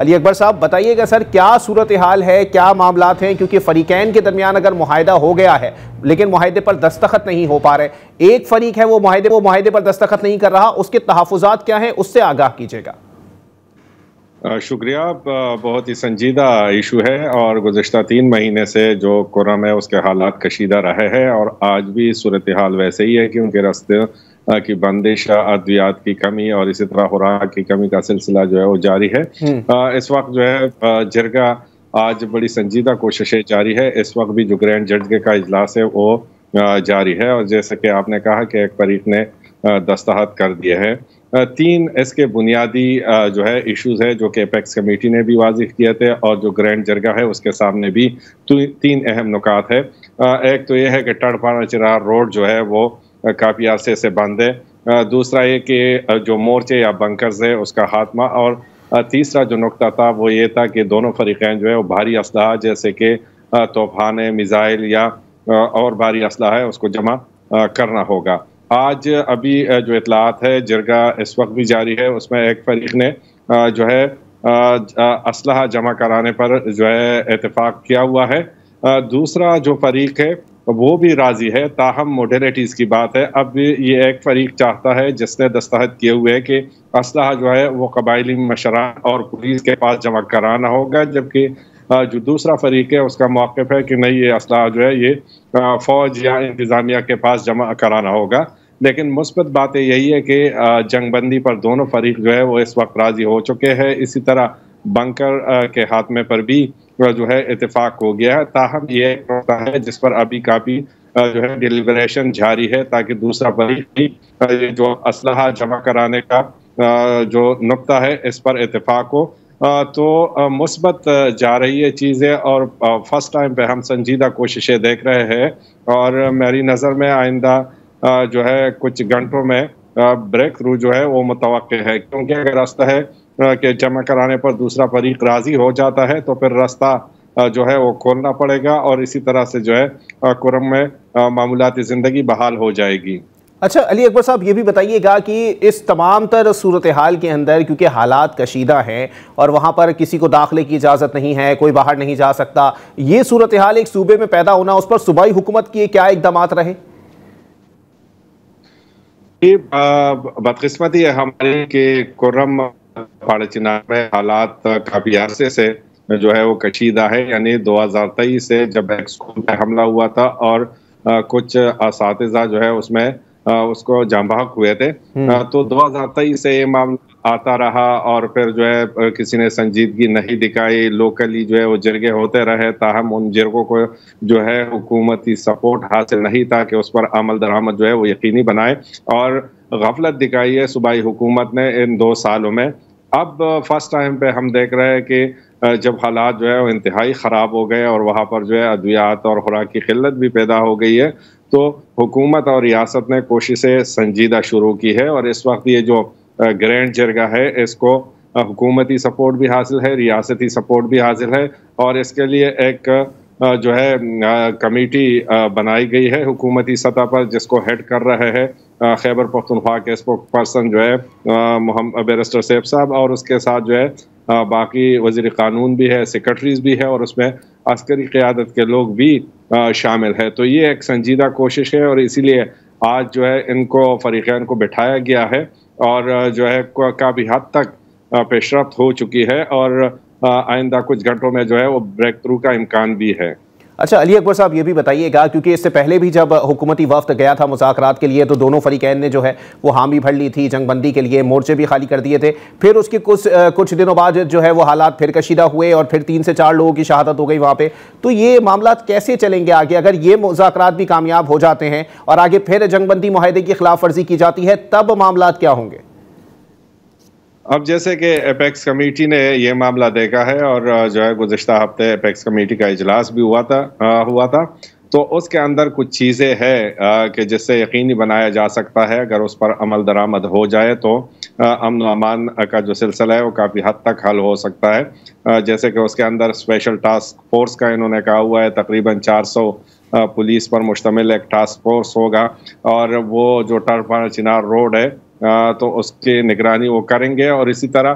علی اکبر صاحب بتائیے گا سر کیا صورتحال ہے، کیا معاملات ہیں، کیونکہ فریقین کے درمیان اگر معاہدہ ہو گیا ہے لیکن معاہدے پر دستخط نہیں ہو پا رہے، ایک فریق ہے وہ معاہدے پر دستخط نہیں کر رہا، اس کے تحفظات کیا ہیں، اس سے آگاہ کیجیے گا۔ شکریہ، بہت ہی سنجیدہ ایشو ہے اور گزشتہ 3 مہینے سے جو کرم ہے اس کے حالات کشیدہ رہے ہیں اور آج بھی صورتحال ویسے ہی ہے کہ ان کے راستے کی بندش، ادویات کی کمی اور اسی طرح خوراک کی کمی کا سلسلہ جو ہے وہ جاری ہے۔ اس وقت جو ہے جرگہ آج بڑی سنجیدہ کوششیں جاری ہے، اس وقت بھی جو گرینڈ جج کا اجلاس ہے وہ جاری ہے اور جیسے کہ آپ نے کہا کہ ایک فریق نے دستخط کر دیے ہیں۔ 3 اس کے بنیادی جو ہے ایشوز ہے جو کہ ایپیکس کمیٹی نے بھی واضح کیے تھے اور جو گرینڈ جرگہ ہے اس کے سامنے بھی 3 اہم نکات ہے۔ ایک تو یہ ہے کہ ٹڑپانا چنار روڈ جو ہے وہ کافی عرصے سے بند ہے، دوسرا یہ کہ جو مورچے یا بنکرز ہے اس کا خاتمہ، اور تیسرا جو نقطہ تھا وہ یہ تھا کہ دونوں فریقین جو ہے وہ بھاری اسلحہ جیسے کہ توپخانے، میزائل یا اور بھاری اسلحہ ہے اس کو جمع کرنا ہوگا۔ آج ابھی جو اطلاعات ہے جرگہ اس وقت بھی جاری ہے، اس میں ایک فریق نے جو ہے اسلحہ جمع کرانے پر جو ہے اتفاق کیا ہوا ہے، دوسرا جو فریق ہے وہ بھی راضی ہے، تاہم موڈیلٹیز کی بات ہے۔ اب یہ ایک فریق چاہتا ہے جس نے دستخط کیے ہوئے کہ اسلحہ جو ہے وہ قبائلی مشران اور پولیس کے پاس جمع کرانا ہوگا، جبکہ جو دوسرا فریق ہے اس کا موقف ہے کہ نہیں، یہ اسلحہ جو ہے یہ فوج یا انتظامیہ کے پاس جمع کرانا ہوگا۔ لیکن مثبت بات یہی ہے کہ جنگ بندی پر دونوں فریق جو ہے وہ اس وقت راضی ہو چکے ہیں، اسی طرح بنکر کے خاتمے پر بھی جو ہے اتفاق ہو گیا ہے، تاہم یہ ایک نقطہ ہے جس پر ابھی کافی جو ہے ڈیلیبریشن جاری ہے تاکہ دوسرا فریق بھی جو اسلحہ جمع کرانے کا جو نقطہ ہے اس پر اتفاق ہو۔ تو مثبت جا رہی ہے چیزیں اور فرسٹ ٹائم پہ ہم سنجیدہ کوششیں دیکھ رہے ہیں اور میری نظر میں آئندہ جو ہے کچھ گھنٹوں میں بریک تھرو جو ہے وہ متوقع ہے، کیونکہ اگر راستہ ہے کہ جمع کرانے پر دوسرا فریق راضی ہو جاتا ہے تو پھر راستہ جو ہے وہ کھولنا پڑے گا اور اسی طرح سے جو ہے کرم میں معمولاتی زندگی بحال ہو جائے گی۔ اچھا علی اکبر صاحب یہ بھی بتائیے گا کہ اس تمام تر صورتحال کے اندر کیونکہ حالات کشیدہ ہیں اور وہاں پر کسی کو داخلے کی اجازت نہیں ہے، کوئی باہر نہیں جا سکتا، یہ صورتحال ایک صوبے میں پیدا ہونا، اس پر صوبائی حکومت کی کیا اقدامات رہے؟ بدقسمتی ہے ہماری کہ کرم پہاڑ چنار میں حالات کافی عرصے سے جو ہے وہ کشیدہ ہے، یعنی 2023 سے جب ایک اسکول پہ حملہ ہوا تھا اور کچھ اساتذہ جو ہے اس میں اس کو جاں بحق ہوئے تھے، تو 2023 سے یہ معاملہ آتا رہا اور پھر جو ہے کسی نے سنجیدگی نہیں دکھائی، لوکلی جو ہے وہ جرگے ہوتے رہے، تاہم ان جرگوں کو جو ہے حکومتی سپورٹ حاصل نہیں تھا کہ اس پر عمل درآمد جو ہے وہ یقینی بنائے، اور غفلت دکھائی ہے صوبائی حکومت نے ان 2 سالوں میں۔ اب فرسٹ ٹائم پہ ہم دیکھ رہے ہیں کہ جب حالات جو ہے وہ انتہائی خراب ہو گئے اور وہاں پر جو ہے ادویات اور خوراک کی قلت بھی پیدا ہو گئی ہے، تو حکومت اور ریاست نے کوششیں سنجیدہ شروع کی ہے اور اس وقت یہ جو گرینڈ جرگہ ہے اس کو حکومتی سپورٹ بھی حاصل ہے، ریاستی سپورٹ بھی حاصل ہے، اور اس کے لیے ایک جو ہے کمیٹی بنائی گئی ہے حکومتی سطح پر جس کو ہیڈ کر رہے ہیں خیبر پختونخوا کے اسپوک پرسن جو ہے محمد بیرسٹر سیف صاحب، اور اس کے ساتھ جو ہے باقی وزیر قانون بھی ہے، سیکرٹریز بھی ہے اور اس میں عسکری قیادت کے لوگ بھی شامل ہے۔ تو یہ ایک سنجیدہ کوشش ہے اور اسی لیے آج جو ہے ان کو فریقین کو بٹھایا گیا ہے اور جو ہے کافی حد تک پیش رفت ہو چکی ہے اور آئندہ کچھ گھنٹوں میں جو ہے وہ بریک تھرو کا امکان بھی ہے۔ اچھا علی اکبر صاحب یہ بھی بتائیے گا کیونکہ اس سے پہلے بھی جب حکومتی وفد گیا تھا مذاکرات کے لیے تو دونوں فریقین نے جو ہے وہ حامی بھر لی تھی جنگ بندی کے لیے، مورچے بھی خالی کر دیے تھے، پھر اس کے کچھ دنوں بعد جو ہے وہ حالات پھر کشیدہ ہوئے اور پھر 3 سے 4 لوگوں کی شہادت ہو گئی وہاں پہ، تو یہ معاملات کیسے چلیں گے آگے؟ اگر یہ مذاکرات بھی کامیاب ہو جاتے ہیں اور آگے پھر جنگ بندی معاہدے کی خلاف ورزی کی جاتی ہے تب معاملات کیا ہوں گے؟ اب جیسے کہ ایپیکس کمیٹی نے یہ معاملہ دیکھا ہے اور جو ہے گزشتہ ہفتے ایپیکس کمیٹی کا اجلاس بھی ہوا تھا، تو اس کے اندر کچھ چیزیں ہیں کہ جس سے یقینی بنایا جا سکتا ہے اگر اس پر عمل درآمد ہو جائے تو امن و امان کا جو سلسلہ ہے وہ کافی حد تک حل ہو سکتا ہے۔ جیسے کہ اس کے اندر اسپیشل ٹاسک فورس کا انہوں نے کہا ہوا ہے، تقریباً 400 پولیس پر مشتمل ایک ٹاسک فورس ہوگا اور وہ جو ٹرپانا چنار روڈ ہے تو اس کی نگرانی وہ کریں گے، اور اسی طرح